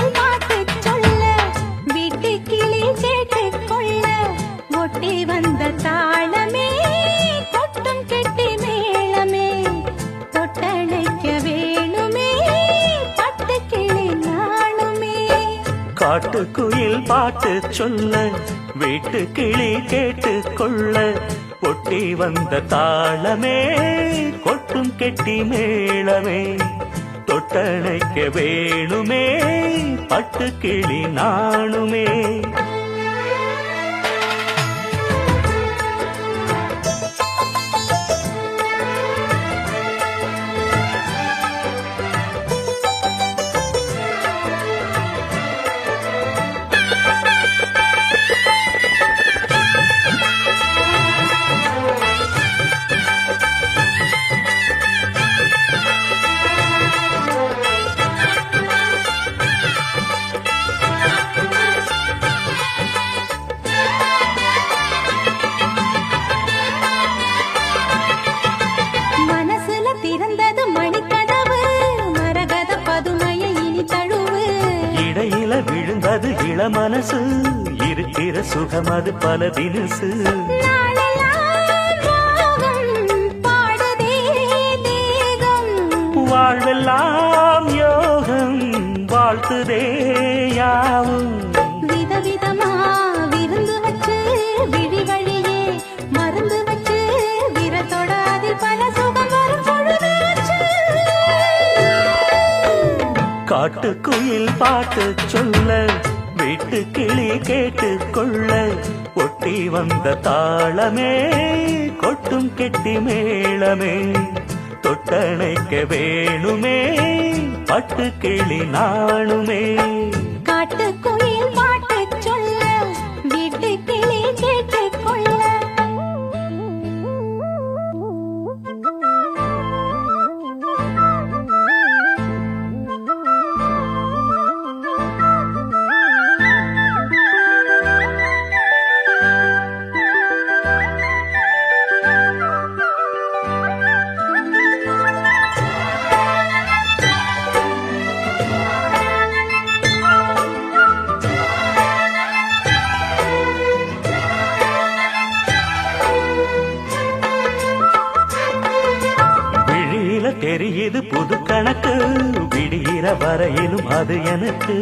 காட்டுக்குயில் பாட்டு சொல்ல வீட்டு கிளி கேட்டு கொள்ள ஒட்டி வந்த தாளமே கொட்டும் கெட்டி மேளமே தொட்டணைக்க வேணுமே பட்டு கிளி நாணுமே. காட்டுக்குயில் பாட்டு சொல்ல வீட்டு கிளி கேட்டு கொள்ள ஒட்டி வந்த தாளமே கொட்டும் கெட்டி மேளமே தொட்டணைக்க வேணுமே பட்டு கிளி நாணுமே. விழுந்தது இள மனசு இருக்கிற சுகம் அது பல தினசு. வாழ்வெல்லாம் யோகம் வாழ்த்துதே யாவும். விதவிதமா விருந்து வச்சு விழி வழியே மருந்து வச்சு விரத்தோட அதில் பல சுகம் வரும் பொழுது. காட்டுக்குயில் பாட்டு சொல்ல வீட்டு கிளி கேட்டு கொள்ள ஒட்டி வந்த தாளமே கொட்டும் கெட்டி மேளமே தொட்டணைக்க வேணுமே பட்டு கிளி நாணுமே. காட்டுக்குயில் பாட்டு சொல்ல வீட்டு கிளி கேட்டு கொள்ள. தெரியுது புது கணக்கு விடுகிற வரையிலும் அது எனக்கு.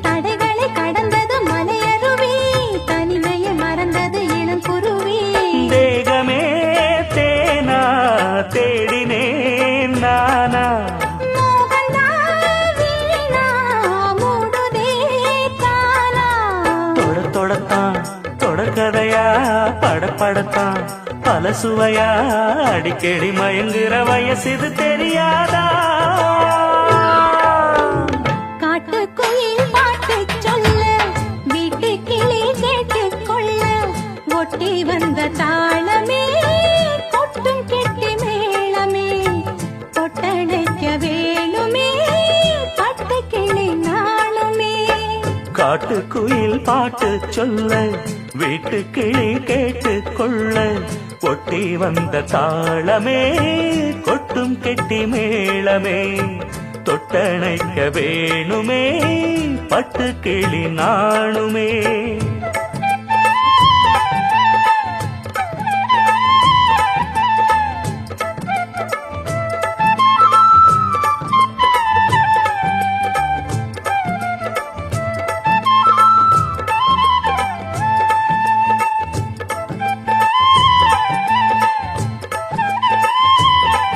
தடைகளை கடந்தது மலையருவி தனிமையை மறந்தது இளம் குருவி. தேகமே தேனா தேடினேன் நானா தொடத்தான் தொடர்கதையா படப்படத்தான் பல சுவையா அடிக்கடி மயங்குற வயசு தெரியாதா. காட்டுக்குயில் பாட்டு சொல்ல வீட்டு கிளி கேட்டு கொள்ள ஒட்டி வந்த தாளமே கொட்டும் கெட்டி மேளமே தொட்டணைக்க வேணுமே பட்டு கிளி நாணுமே. காட்டுக்குயில் பாட்டு சொல்ல வீட்டு கிளி கேட்டு கொள்ள ஒட்டி வந்த தாளமே கொட்டும் கெட்டி மேளமே தொட்டணைக்க வேணுமே பட்டு கிளி நாணுமே.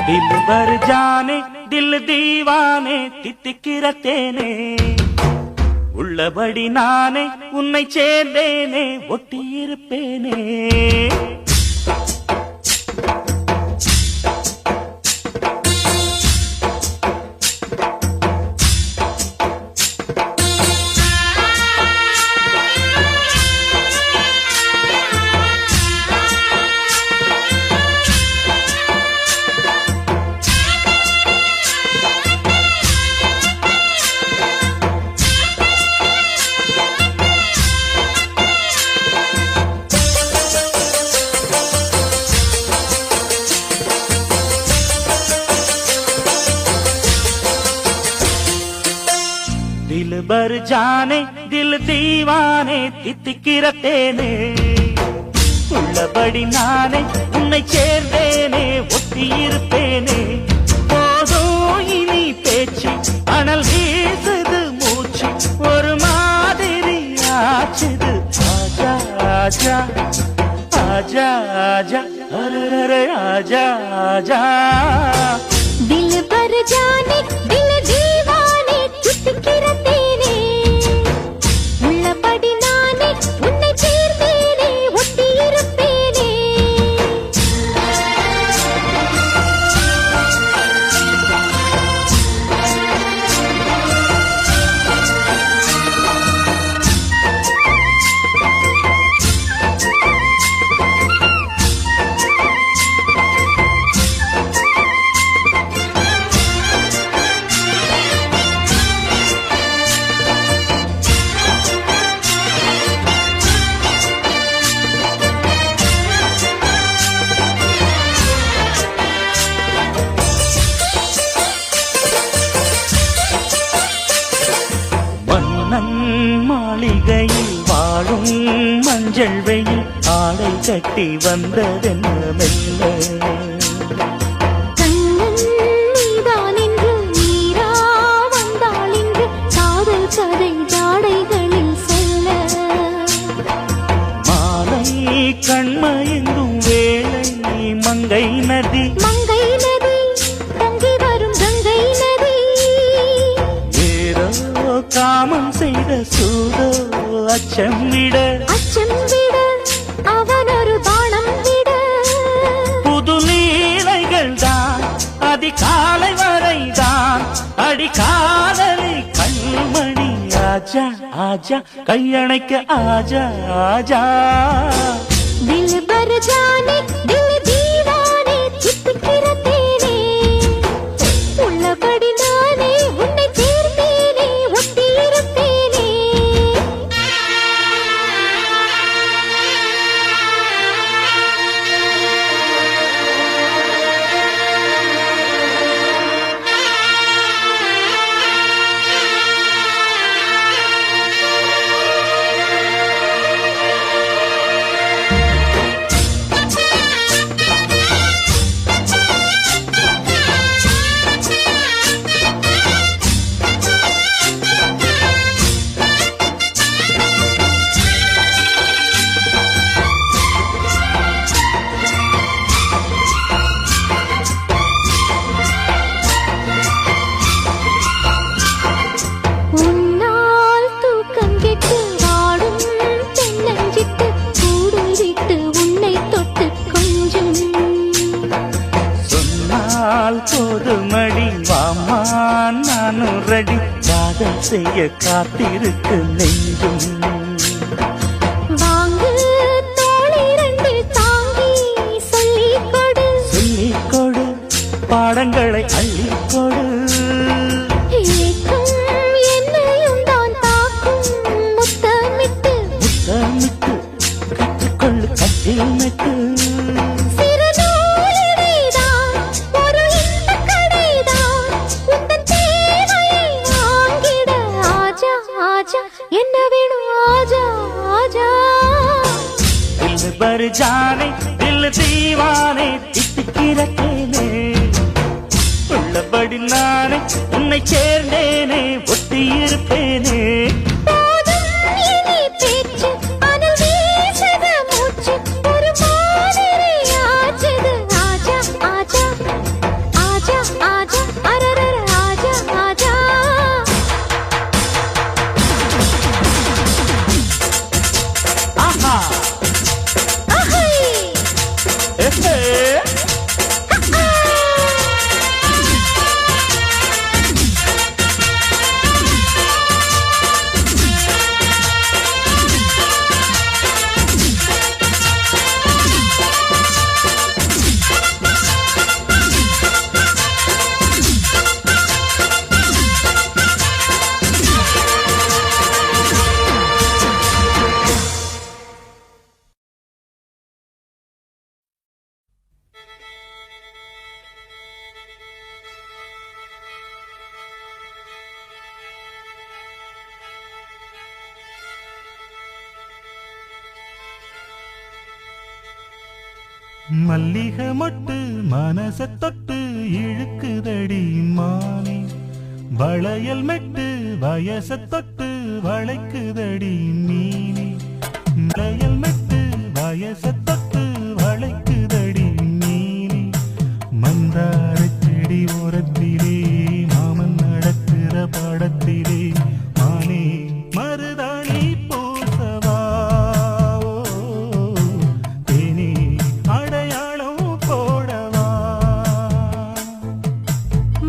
दिल भर जाने दिल दीवाने தித்திக்கிற தேனே உள்ளபடி நானே உன்னை சேர்ந்தேனே ஒட்டியிருப்பேனே. भर जाने दिल दीवाने தித்திக்கிற தேனே உள்ளபடி நானே உன்னை சேர்ந்தேனே ஒட்டியிருப்பேனே போதும் இனி பேச்சு அனல் வீசுது மூச்சு ஒரு மாதிரி ஆச்சுது ஆஜா ஆஜா ஆஜா ஆஜா அரரரே ஆஜா ஆஜா दिल भर जाने दिल दीवाने தித்திக்கிற தேனே உள்ளபடி நானே உன்னை சேர்ந்தேனே ஒட்டியிருப்பேனே மாளிகையில் வாழும் மஞ்சள் வெயில் ஆடை கட்டி வந்ததென்ன மெல்ல கண்ணன் நீதான் என்று நீரா வந்தாள் என்று காதல் கதை ஜாடைகளில் சொல்ல மாலை கண்மயங்கும் வேளை மங்கை நதி மங்கை நதி பொங்கி வரும் கங்கை நதி ஏதோ காமம் செய்த சூதோ அச்சம் விட அவன் ஒரு பானம் விட புது லீலைகள் தான் அதிகாலை வரைதான் அடிக்காதலி கண்மணி ஆஜா ஆஜா கையணைக்க ஆஜா ஆஜா दिल भर जाने दिल दीवाने தித்திக்கிற தேனே உள்ளபடி நானே உன்னை சேர்ந்தேனே ஒட்டியிருப்பேனே உன்னால் தூக்கம் கெட்டு வாடும் தென்னஞ்சிட்டு கூடுவிட்டு உன்னை தொட்டு கொஞ்சம் சொன்னால் போதுமடி வாமா நானும் ரெடி காதல் செய்ய காத்திருக்கு நெஞ்சும் வாங்கு தோளிரண்டு தாங்கி சொல்லிக் கொடு சொல்லிக் கொடு பாடங்களை அள்ளிக் கொடு ஏக்கம் என்னையும் தான் தாக்கும் முத்தமிட்டு முத்தமிட்டு கற்றுக்கொள்ளு கட்டில் மெட்டு சிறு நூலிழைதான் ஒரு இன்பக் கடைதான் உந்தன் தேவையை வாங்கிட ஆஜா ஆஜா என்ன வேணும் ஆஜா ஆஜா दिल भर जाने दिल दीवाने தித்திக்கிற தேனே உள்ளபடி நானே உன்னை சேர்ந்தேனே ஒட்டியிருப்பேனே போதும் இனி பேச்சு அனல் வீசுது மூச்சு ஒரு மாதிரி ஆச்சுது ஆஜா ஆஜா ஆஜா ஆஜா அரரர ஆஜா ஆஜா ஆஹா அஹை எஹே மல்லிகை மொட்டு மனச தொட்டு இழுக்குதடி மானே வளையல் மெட்டு வயச தொட்டு வளைக்குதடி மீனே வளையல் மெட்டு வயச தொட்டு வளைக்குதடி மீனே மந்தார செடி ஓரத்திலே மாமன் நடக்கிற படத்திலே மானே மருதாணி பூசவா தேனே அடையாளம் போடவா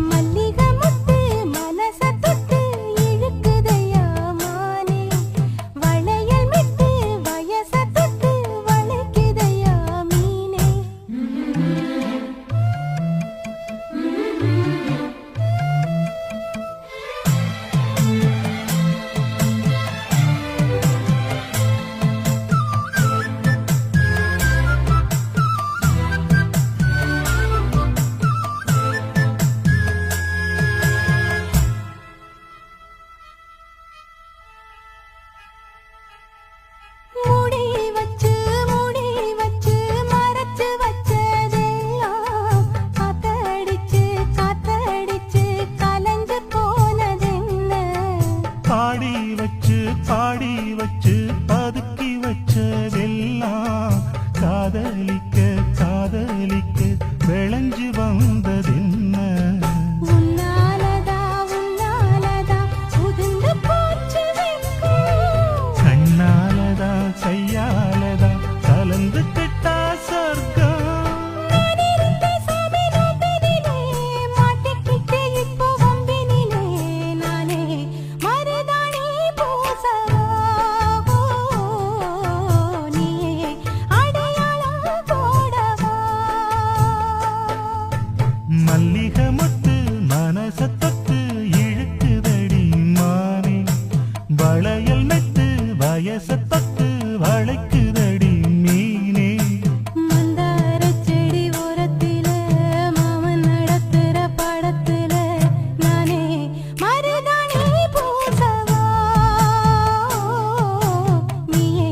மல்லிகை மொட்டு மனச தொட்டு இழுக்குதையா மானே வளையல் மெட்டு வயச தொட்டு வளைக்குதையா மீனே மூடி வச்சு மறைச்சு வச்சதெல்லாம் காத்தடிச்சு கலந்து போனதென்ன பாடி வச்சு பதுக்கி வச்சதெல்லாம் காதலிக்க விளைஞ்சு வந்ததென்ன உன்னாலதா உதிர்ந்து போச்சு வெட்கம் கண்ணாலதா கையாலதா கலந்து கிட்டா சொர்க்கம் நான் இருந்த சாமி நோம்பினிலே மாட்டிக்கிட்டு இப்போ வம்பினிலே நானே மருதாணி பூசவா நீயே அடையாளம் போடவா மல்லிகை மொட்டு மனச தொட்டு இழுக்குதடி மானே வளையல் மெட்டு வயச தொட்டு வளைக்குதடி மீனே மந்தார செடி ஓரத்தில மாமன் நடத்துற படத்துல நானே மருதாணி பூசவா நீயே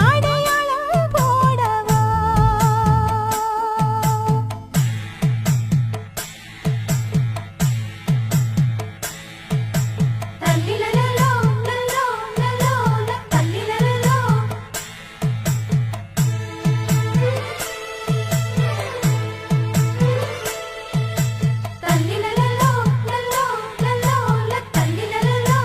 அடையாளம் போடவா தல்லிலலலோ லலோ லலோ தல்லிலலலோ தல்லிலலலோ லலோ லலோ தல்லிலலலோ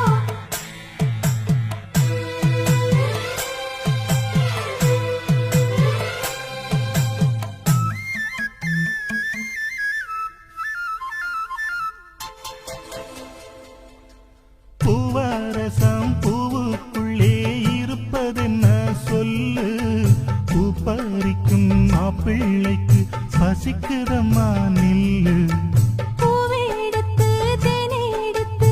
பூவரசம் பூவுக்குள்ளே இருப்பதென்ன சொல்லு பூ பறிக்கும் மாப்பிள்ளைக்கு பசிக்குதம்மா நில்லு பூவெடுத்து தேனெடுத்து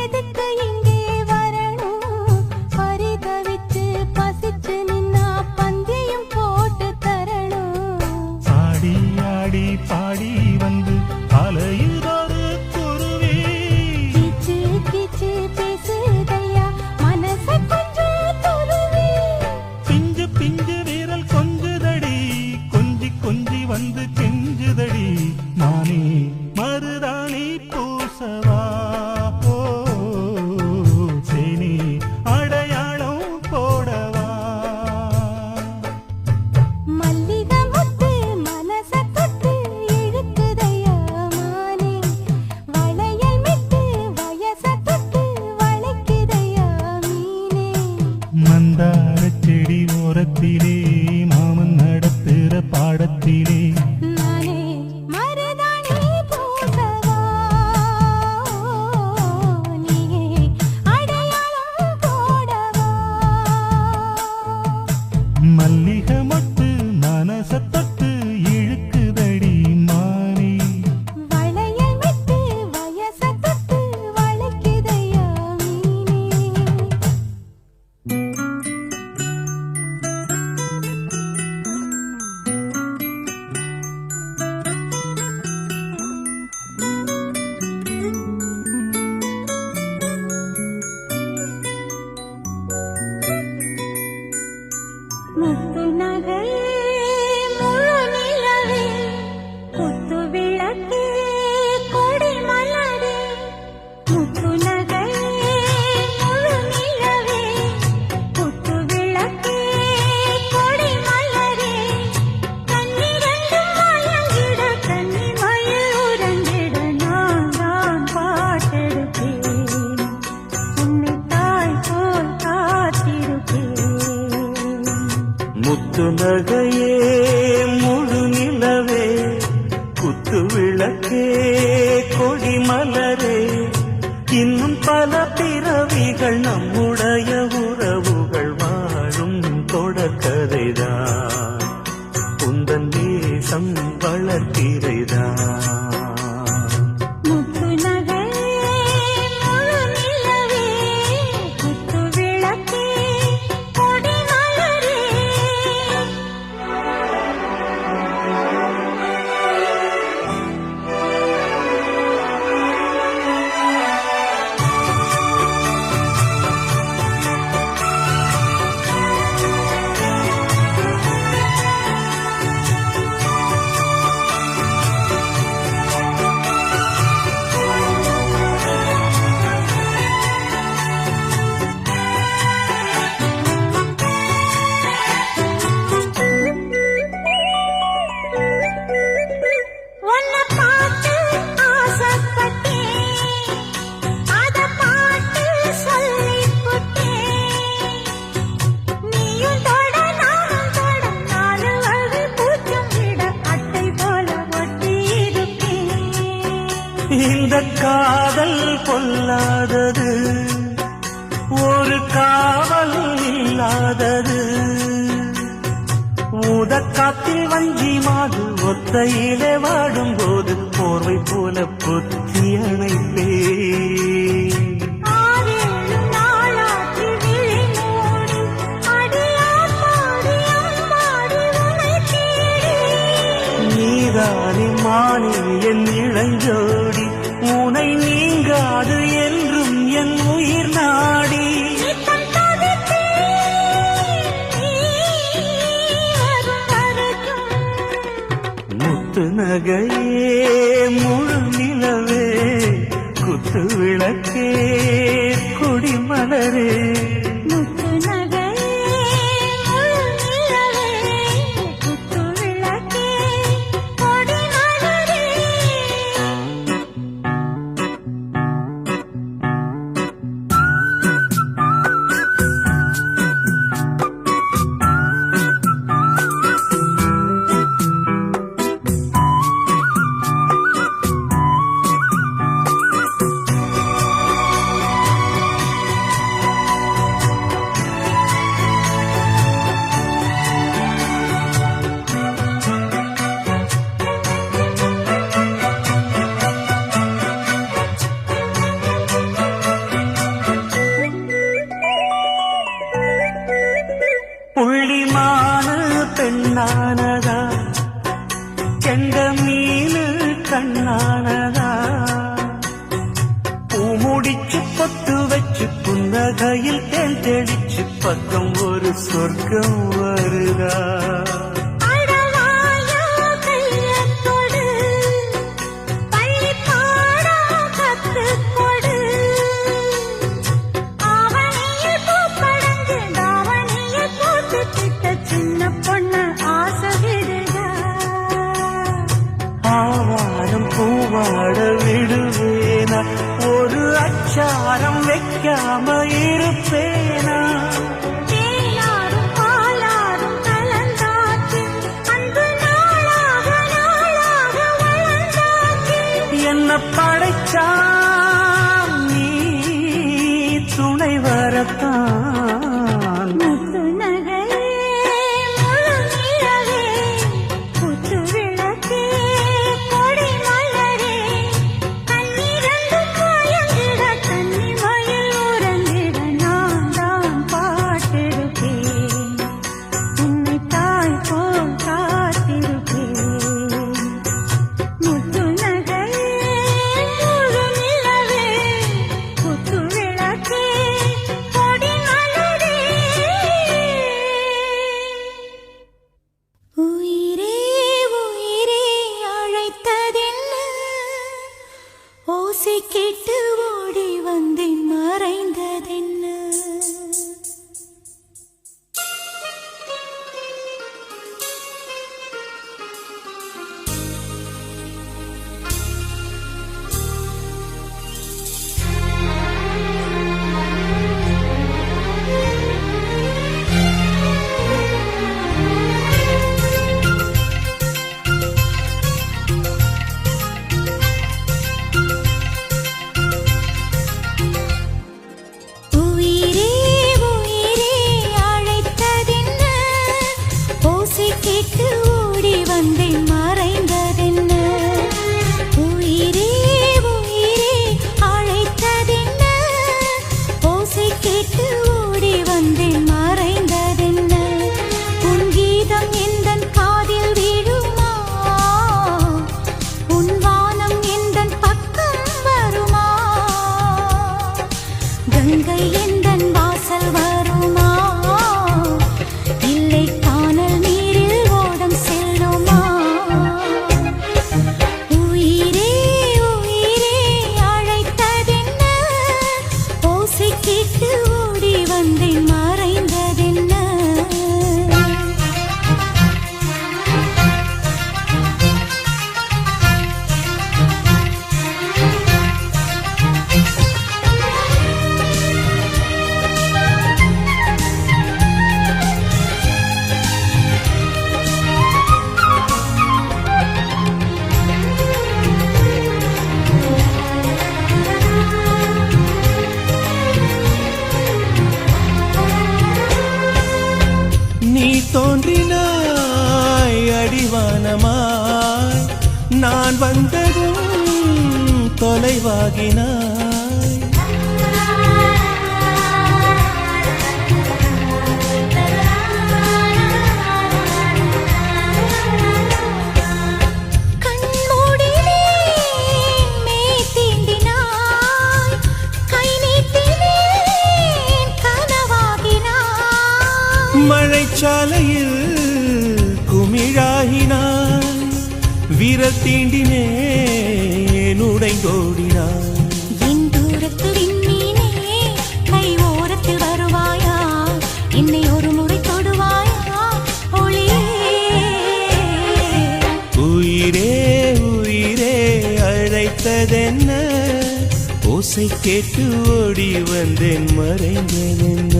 எதுக்கு இங்கே வரணும் பரிதவிச்சு பசிச்சு நின்னா பந்தியும் போட்டு தரணும் ஆடி ஆடி பாடி வந்து அலையுதொரு குருவி கீச்சு கீச்சு பேசுதையா மனச கொஞ்சம் தொழுவி பிஞ்சு பிஞ்சு வீரல் கொஞ்சுதடி கொஞ்சி வந்து கெஞ்சுதடி நானே மருதாணி பூசவா சேனி அடையாளம் போடவா மல்லிகை மொட்டு மனச தொட்டு இழுக்குதையா மானே வளையல் மெட்டு வயச தொட்டு வளைக்குதையா மீனே மந்தார செடி ஓரத்திலே மாமன் நடத்துற பாடத்திலே நானே மருதாணி பூசவா நீயே அடையாளம் போடவா மல்லிகை மொட்டு மனச தொட்டு இழுக்குதடி மானே வளையல் மெட்டு வயச தொட்டு வளைக்குதையா மீனே முத்து நகையே முழு நிலவே குத்து விளக்கே கொடி மலரே இன்னும் பல பிறவிகள் நம்முடைய உறவுகள் வாழும் தொடர்கதைதான் உந்தன் தேசம் வளர்த்திரைதான் முத்து நகையே முழு நிலவே குத்து விளக்கே கொடி மலரே உன்னை பார்த்து ஆசைப்பட்டேன் அத பாட்டு சொல்லிப் புட்டேன் நீயும் தொட நானும் தொட நாலு வழி பூச்சம் விட அட்டை போல ஒட்டி இருப்பேன் இந்த காதல் பொல்லாதது ஒரு காவல் இல்லாதது ஊதக்காத்தில் வஞ்சி மாது ஒத்தையிலே வாடும் போது போர்வை போல புத்தி அணைப்பே ஆறேழு நாளாச்சு விழி மூடி அடியாடி அம்மாடி உனை தேடி நீதானே மானே என் இளஞ்சோடி உனை நீங்காது என்றும் என் உயிர் நாடி நித்தம் தவித்தேன் நீ வரும் வரைக்கும் முத்து நகையே முழு நிலவே குத்து விளக்கே கொடி மலரே முத்து நகையே முழு நிலவே குத்து விளக்கே கொடி மலரே புள்ளிமானு பெண்ணானதா செண்ட மீனு கண்ணானதா பூமுடிச்சு பொட்டு வச்சு புன்னகையில் தேன் தெளிச்சு பக்கம் ஒரு சொர்க்கம் வருதா அடவாயா கையத் தொடு பள்ளி பாடம் கத்துக் கொடு ஆவணியில் பூப்படைஞ்சு தாவணியில் பூத்துக்கிட்ட சின்ன பொண்ணு ஆசை விடுதா ஆவாரம் பூவாட விடுவேனா ஒரு அச்சாரம் வைக்காம இருப்பேனா தேனாரும் பாலாரும் கலந்தாதான் வந்தேன் மறைந்ததென்ன நீ தோன்றினாய் அடிவானமாய் நான் வந்ததும் தொலைவாகினாய் கண்மூடினே மெய் தீண்டினாய் கை நீட்டினேன் கனவாகினாய் மழைச்சாலையில் குமிழாகினாய் விரல் தீண்டினேன் உடைந்தோடினாய் என் தூரத்து விண்மீனே கை ஓரத்தில் வருவாயா என்னை ஒரு முறை தொடுவாயா ஒளியே உயிரே உயிரே அழைத்ததென்ன ஓசை கேட்டு ஓடி வந்தேன் மறைந்ததென்ன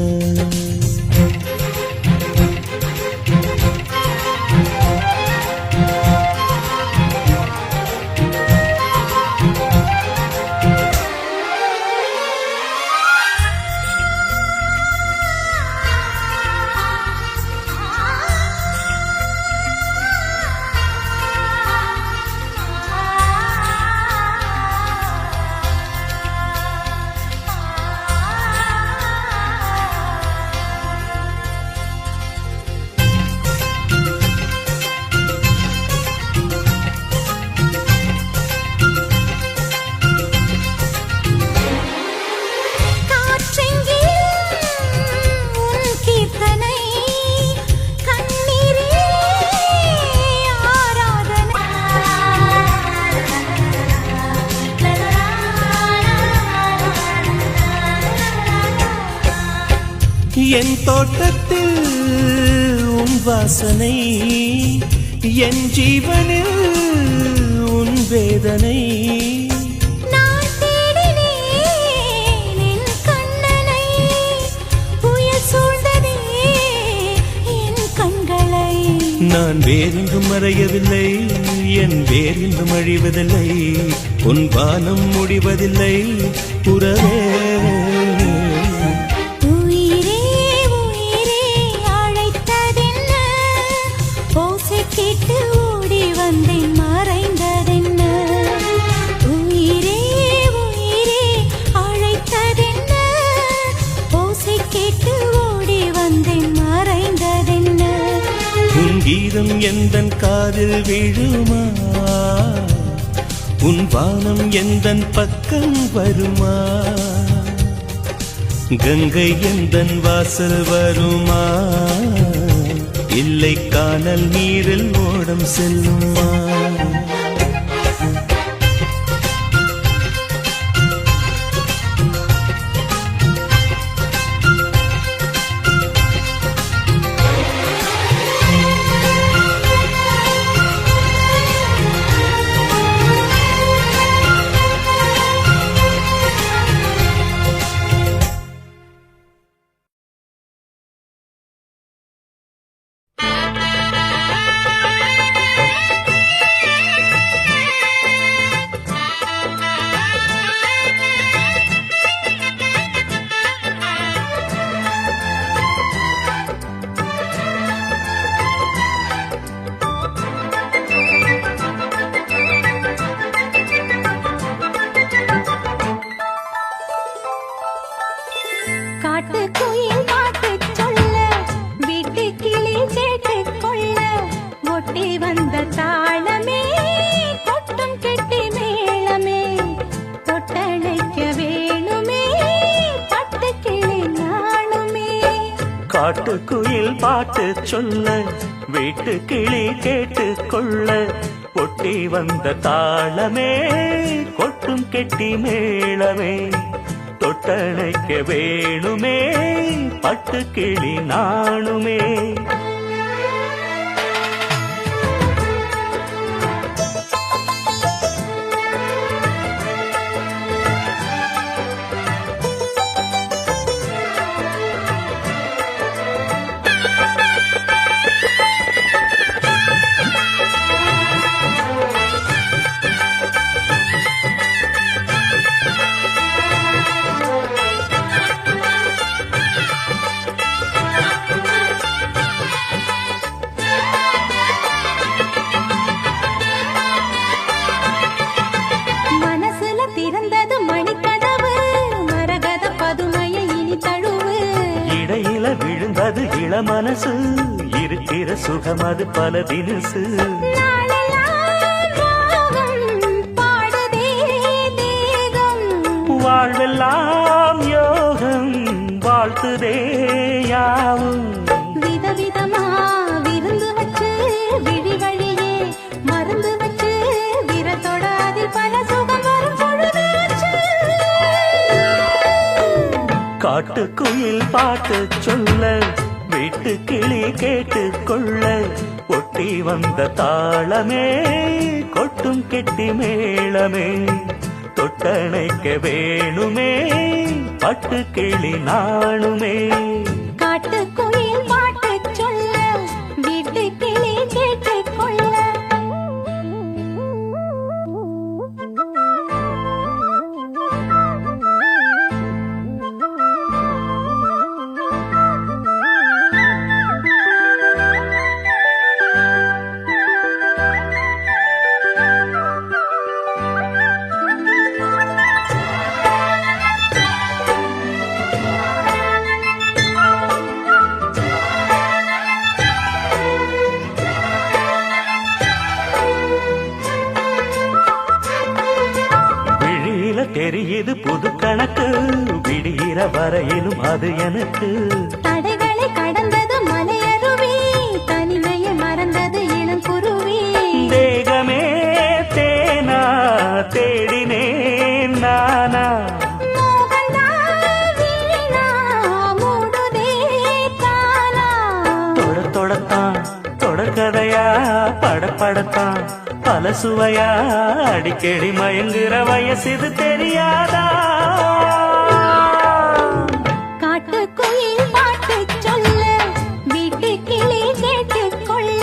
என் தோட்டத்தில் உன் வாசனை என் ஜீவனில் உன் வேதனை நான் தேடினேன் என் கண்ணனை புயல் சூழ்ந்ததே என் கண்களை நான் வேறெங்கும் மறையவில்லை என் வேறெங்கும் அழிவதில்லை உன் வானம் முடிவதில்லை உறவே கேட்டு ஓடி வந்தேன் மறைந்ததென்ன உயிரே உயிரே அழைத்ததென்ன ஓசை கேட்டு ஓடி வந்தேன் மறைந்ததென்ன உன் கீதம் எந்தன் காதில் விழுமா உன் வானம் எந்தன் பக்கம் வருமா கங்கை எந்தன் வாசல் வருமா இல்லை கானல் நீரில் ஓடம் செல்லுமா காட்டுக்குயில் பாட்டு சொல்ல வீட்டு கிளி கேட்டு கொள்ள ஒட்டி வந்த தாளமே கொட்டும் கெட்டி மேளமே தொட்டணைக்க வேணுமே பட்டு கிளி நாணுமே. விழுந்தது இளமனசு இருக்கிற சுகம் அது பல தினசு. வாழ்வெல்லாம் யோகம் வாழ்த்துதே யாவும். விதவிதமா விருந்து வச்சு விழி வழியே மருந்து வச்சு விரத்தோட அதில் பல சுகம் வரும் பொழுது. காட்டுக்குயில் பாட்டு சொல்ல வீட்டு கிளி கேட்டு கொள்ள ஒட்டி வந்த தாளமே கொட்டும் கெட்டி மேளமே தொட்டணைக்க வேணுமே பட்டு கிளி நாணுமே. காட்டுக்குயில் பாட்டு சொல்ல வீட்டு கிளி கேட்டு கொள்ள. தெரியுது புது கணக்கு விடுகிற வரையிலும் அது எனக்கு. தடைகளை கடந்தது மலையருவி தனிமையை மறந்தது இளங்குருவி. தேகமே தேனா தேடினேன் நானா தொடத்தான் தொடர்கதையா படப்படத்தான் பல சுவையா அடிக்கடி மயங்குற வயசு தெரியாதா. காட்டுக்குயில் பாட்டு சொல்ல வீட்டு கிளி கேட்டு கொள்ள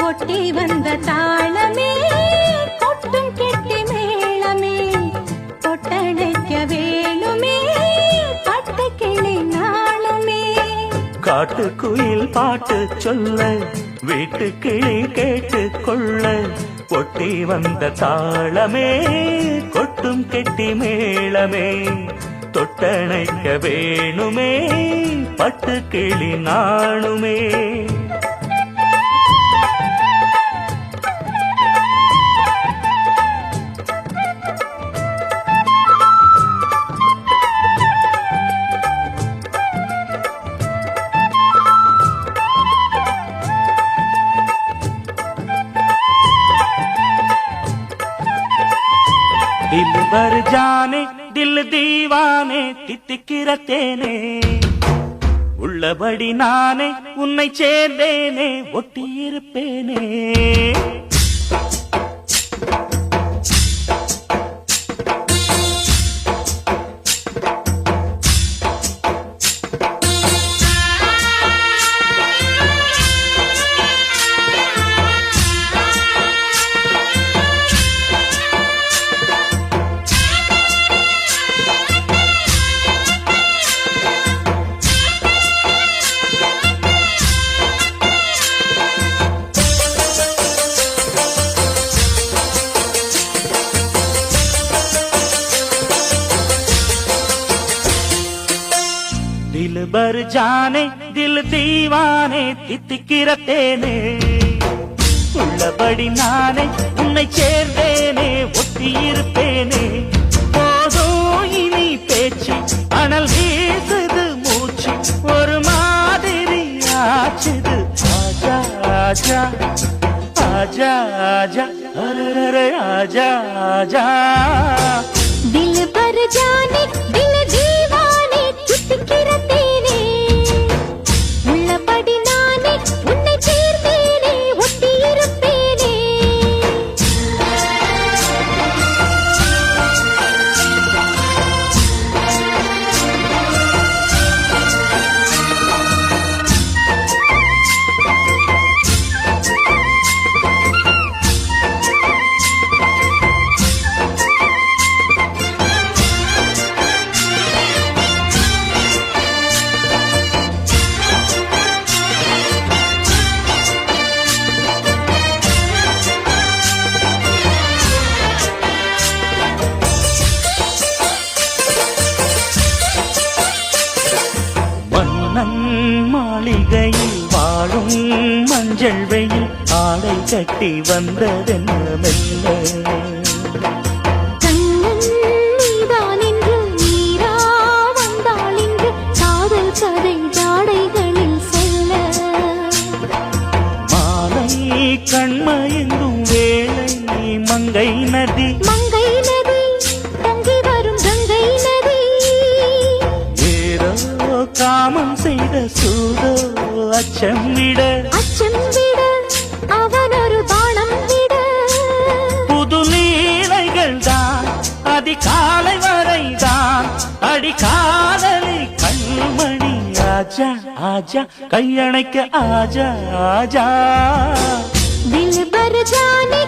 ஒட்டி வந்த தாளமே கொட்டும் கெட்டி மேளமே தொட்டணைக்க வேணுமே பட்டு கிளி நாளுமே. காட்டுக்குயில் பாட்டு சொல்ல வீட்டு கிளி கேட்டு கொள்ள ஒட்டி வந்த தாளமே கொட்டும் கெட்டி மேளமே தொட்டணைக்க வேணுமே பட்டு கிளி நாணுமே. दिल भर जाने दिल दीवाने தித்திக்கிற தேனே உள்ளபடி நானே உன்னை சேர்ந்தேனே ஒட்டியிருப்பேனே. दिल भर जाने दिल दीवाने தித்திக்கிற தேனே உள்ளபடி நானே உன்னை சேர்ந்தேனே ஒட்டியிருப்பேனே. போதும் இனி பேச்சு அனல் வீசுது மூச்சு ஒரு மாதிரி ஆச்சுது. ஆஜா ஆஜா ஆஜா ஆஜா அரே ஆஜா ஆஜா. दिल भर जाने दिल दीवाने தித்திக்கிற தேனே மாளிகையில் வாழும் மஞ்சள் வெயில் ஆடை கட்டி வந்ததென்ன மெல்ல கண்ணன் நீதான் என்று நீரா வந்தாள் என்று காதல் கதை ஜாடைகளில் சொல்ல மாலை கண்மயங்கும் வேளை மங்கை நதி மங்கை நதி பொங்கி வரும் கங்கை நதி ஏதோ காமம் செய்த சூதோ அச்சம் விட அச்சம் விட அவன் ஒரு பானம் விட புது லீலைகள் தான் அதிகாலை வரைதான் அடிக்காதலை கண்மணி ஆஜா ஆஜா கையணைக்க ஆஜா ஆஜா दिल भर जाने